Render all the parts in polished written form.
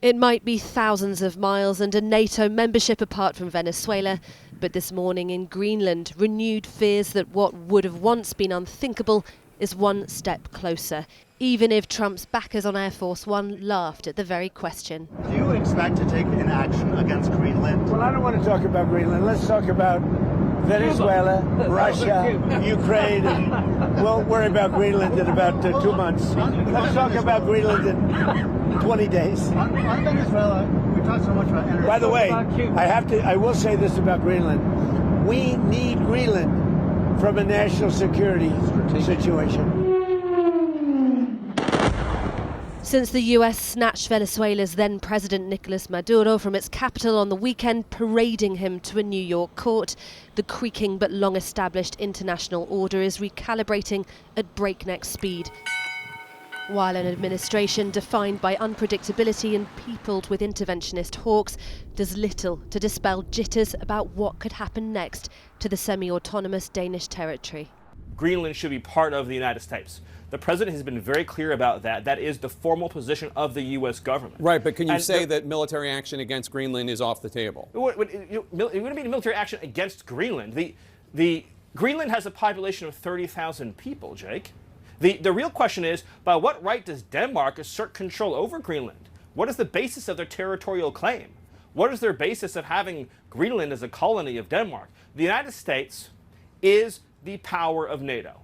It might be thousands of miles and a NATO membership apart from Venezuela, but this morning in Greenland, renewed fears that what would have once been unthinkable is one step closer, even if Trump's backers on Air Force One laughed at the very question. Do you expect to take an action against Greenland? Well, I don't want to talk about Greenland. Let's talk about Venezuela, Russia, Ukraine, and we'll worry about Greenland in about 2 months. Let's talk about Greenland in 20 days. On Venezuela, we talked so much about energy. By the way, I will say this about Greenland. We need Greenland from a national security situation. Since the US snatched Venezuela's then President Nicolas Maduro from its capital on the weekend, parading him to a New York court, the creaking but long-established international order is recalibrating at breakneck speed. While an administration defined by unpredictability and peopled with interventionist hawks does little to dispel jitters about what could happen next to the semi-autonomous Danish territory. Greenland should be part of the United States. The president has been very clear about that. That is the formal position of the U.S. government. Right, but can you say that military action against Greenland is off the table? It wouldn't be military action against Greenland. The Greenland has a population of 30,000 people, Jake. The real question is, by what right does Denmark assert control over Greenland? What is the basis of their territorial claim? What is their basis of having Greenland as a colony of Denmark? The United States is the power of NATO.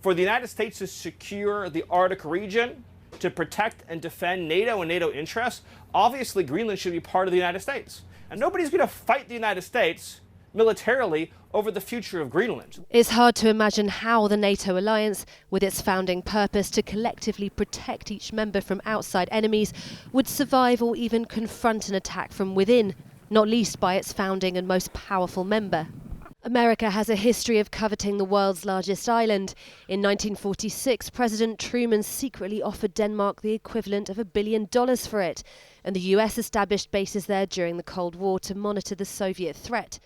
For the United States to secure the Arctic region, to protect and defend NATO and NATO interests, obviously Greenland should be part of the United States. And nobody's going to fight the United States militarily over the future of Greenland. It's hard to imagine how the NATO alliance, with its founding purpose to collectively protect each member from outside enemies, would survive or even confront an attack from within, not least by its founding and most powerful member. America has a history of coveting the world's largest island. In 1946, President Truman secretly offered Denmark the equivalent of $1 billion for it, and the US established bases there during the Cold War to monitor the Soviet threat.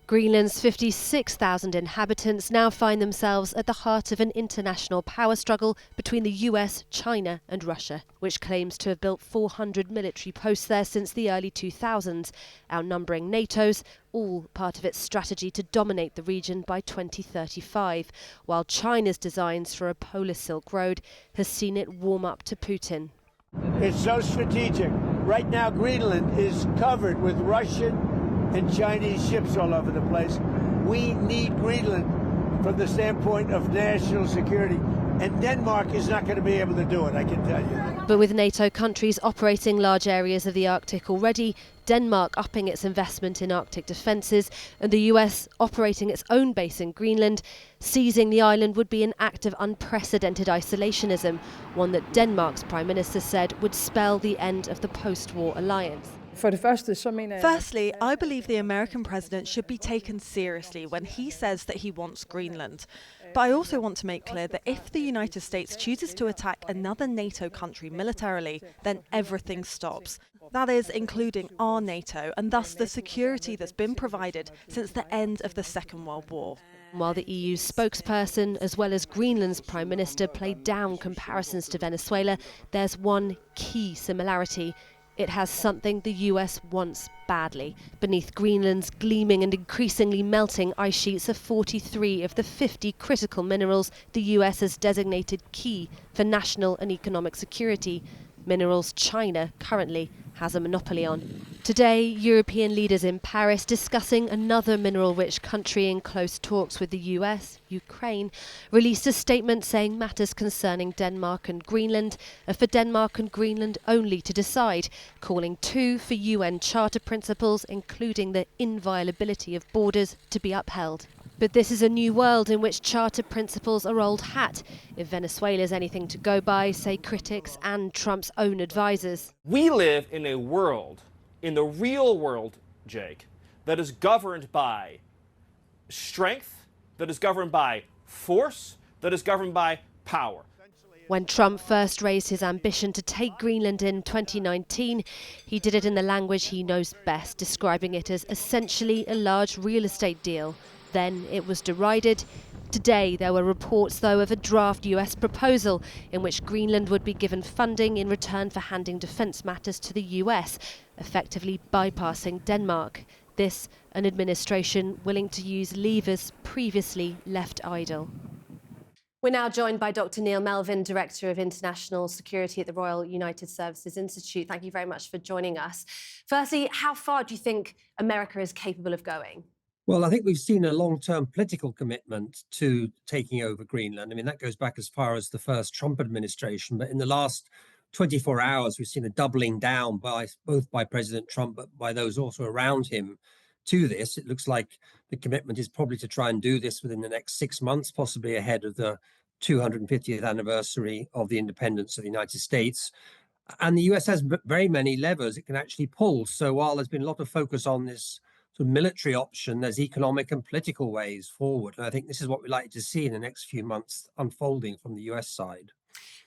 Greenland's 56,000 inhabitants now find themselves at the heart of an international power struggle between the US, China and Russia, which claims to have built 400 military posts there since the early 2000s, outnumbering NATO's, all part of its strategy to dominate the region by 2035, while China's designs for a polar Silk Road has seen it warm up to Putin. It's so strategic. Right now, Greenland is covered with Russian and Chinese ships all over the place. We need Greenland from the standpoint of national security. And Denmark is not going to be able to do it, I can tell you. But with NATO countries operating large areas of the Arctic already, Denmark upping its investment in Arctic defences, and the US operating its own base in Greenland, seizing the island would be an act of unprecedented isolationism, one that Denmark's Prime Minister said would spell the end of the post-war alliance. Firstly, I believe the American president should be taken seriously when he says that he wants Greenland. But I also want to make clear that if the United States chooses to attack another NATO country militarily, then everything stops. That is, including our NATO, and thus the security that's been provided since the end of the Second World War. While the EU's spokesperson, as well as Greenland's Prime Minister, played down comparisons to Venezuela, there's one key similarity. It has something the US wants badly. Beneath Greenland's gleaming and increasingly melting ice sheets are 43 of the 50 critical minerals the US has designated key for national and economic security, minerals China currently has a monopoly on. Today, European leaders in Paris discussing another mineral-rich country in close talks with the US, Ukraine, released a statement saying matters concerning Denmark and Greenland are for Denmark and Greenland only to decide, calling too for UN Charter principles, including the inviolability of borders, to be upheld. But this is a new world in which charter principles are old hat, if Venezuela is anything to go by, say critics and Trump's own advisors. We live in a world, in the real world, Jake, that is governed by strength, that is governed by force, that is governed by power. When Trump first raised his ambition to take Greenland in 2019, he did it in the language he knows best, describing it as essentially a large real estate deal. Then it was derided, Today, there were reports, though, of a draft US proposal in which Greenland would be given funding in return for handing defence matters to the US, effectively bypassing Denmark. This, an administration willing to use levers previously left idle. We're now joined by Dr. Neil Melvin, Director of International Security at the Royal United Services Institute. Thank you very much for joining us. Firstly, how far do you think America is capable of going? Well, I think we've seen a long-term political commitment to taking over Greenland. I mean, that goes back as far as the first Trump administration. But in the last 24 hours, we've seen a doubling down both by President Trump, but by those also around him to this. It looks like the commitment is probably to try and do this within the next 6 months, possibly ahead of the 250th anniversary of the independence of the United States. And the US has very many levers it can actually pull. So while there's been a lot of focus on this sort of military option, there's economic and political ways forward. And I think this is what we'd like to see in the next few months unfolding from the US side.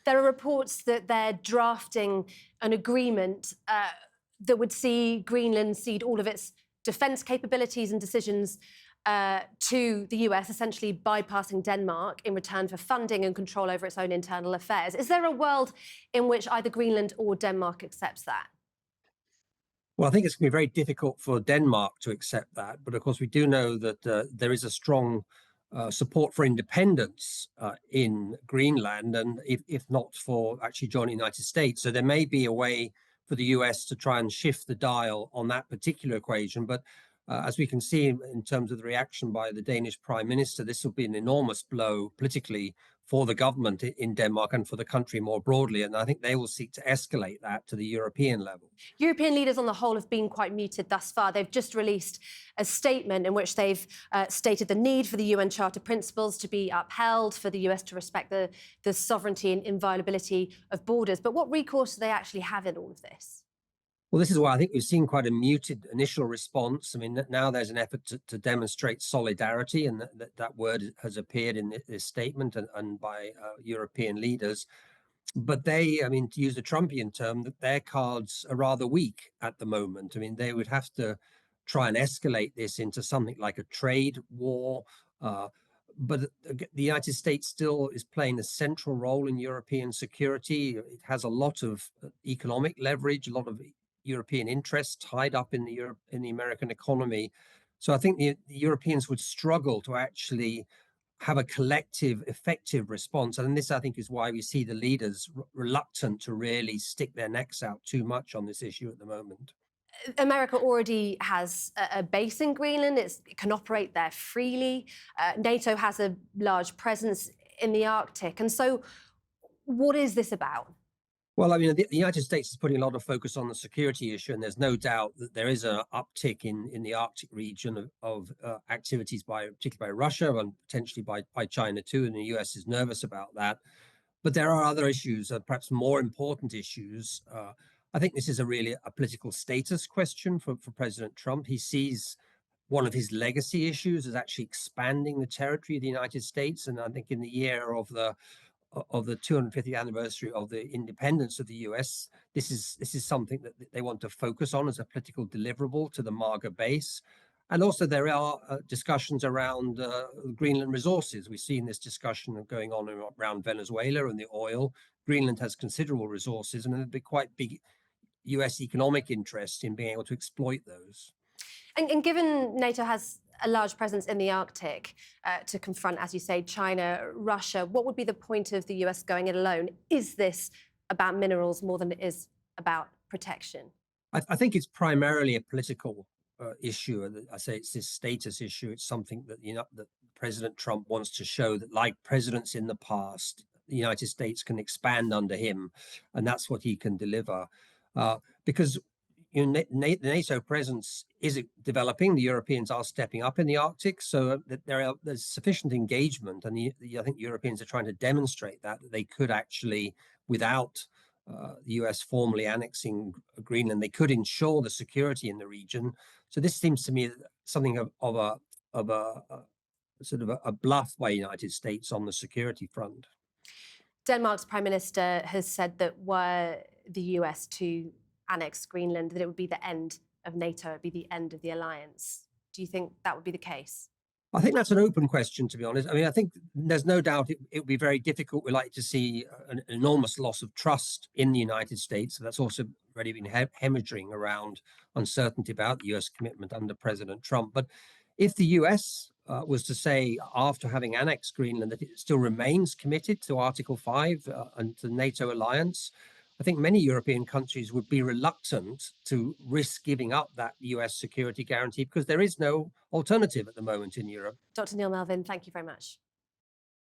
There are reports that they're drafting an agreement that would see Greenland cede all of its defence capabilities and decisions to the US, essentially bypassing Denmark in return for funding and control over its own internal affairs. Is there a world in which either Greenland or Denmark accepts that? Well, I think it's going to be very difficult for Denmark to accept that. But of course, we do know that there is a strong support for independence in Greenland, and if not for actually joining the United States. So there may be a way for the US to try and shift the dial on that particular equation. But as we can see in terms of the reaction by the Danish Prime Minister, this will be an enormous blow politically for the government in Denmark and for the country more broadly. And I think they will seek to escalate that to the European level. European leaders on the whole have been quite muted thus far. They've just released a statement in which they've stated the need for the UN Charter principles to be upheld, for the US to respect the sovereignty and inviolability of borders. But what recourse do they actually have in all of this? Well, this is why I think we've seen quite a muted initial response. I mean, now there's an effort to demonstrate solidarity, and that word has appeared in this statement and by European leaders. But I mean, to use a Trumpian term, that their cards are rather weak at the moment. I mean, they would have to try and escalate this into something like a trade war. But the United States still is playing a central role in European security. It has a lot of economic leverage, a lot of European interests tied up in the American economy. So I think the Europeans would struggle to actually have a collective, effective response. And this, I think, is why we see the leaders reluctant to really stick their necks out too much on this issue at the moment. America already has a base in Greenland. It can operate there freely. NATO has a large presence in the Arctic. And so what is this about? Well, I mean, the United States is putting a lot of focus on the security issue, and there's no doubt that there is an uptick in the Arctic region of activities particularly by Russia and potentially by China too, and the US is nervous about that. But there are other issues, perhaps more important issues. I think this is really a political status question for President Trump. He sees one of his legacy issues as actually expanding the territory of the United States, and I think in the year of the 250th anniversary of the independence of the US, this is something that they want to focus on as a political deliverable to the MAGA base. And also there are discussions around Greenland resources. We've seen this discussion going on around Venezuela and the oil. Greenland has considerable resources, and there'd be quite big US economic interest in being able to exploit those. And given NATO has a large presence in the Arctic to confront, as you say, China, Russia, what would be the point of the US going it alone? Is this about minerals more than it is about protection? I think it's primarily a political issue. I say it's this status issue. It's something that that President Trump wants to show that, like presidents in the past, the United States can expand under him, and that's what he can deliver. Because the NATO presence is developing. The Europeans are stepping up in the Arctic, so there's sufficient engagement, and I think Europeans are trying to demonstrate that they could actually, without the US formally annexing Greenland, they could ensure the security in the region. So this seems to me something of a sort of a bluff by the United States on the security front. Denmark's Prime Minister has said that were the US to annex Greenland, that it would be the end of NATO, it would be the end of the alliance. Do you think that would be the case? I think that's an open question, to be honest. I mean, I think there's no doubt it would be very difficult. We'd like to see an enormous loss of trust in the United States. So that's also already been hemorrhaging around uncertainty about the US commitment under President Trump. But if the US was to say, after having annexed Greenland, that it still remains committed to Article 5 and to the NATO alliance, I think many European countries would be reluctant to risk giving up that US security guarantee because there is no alternative at the moment in Europe. Dr. Neil Melvin, thank you very much.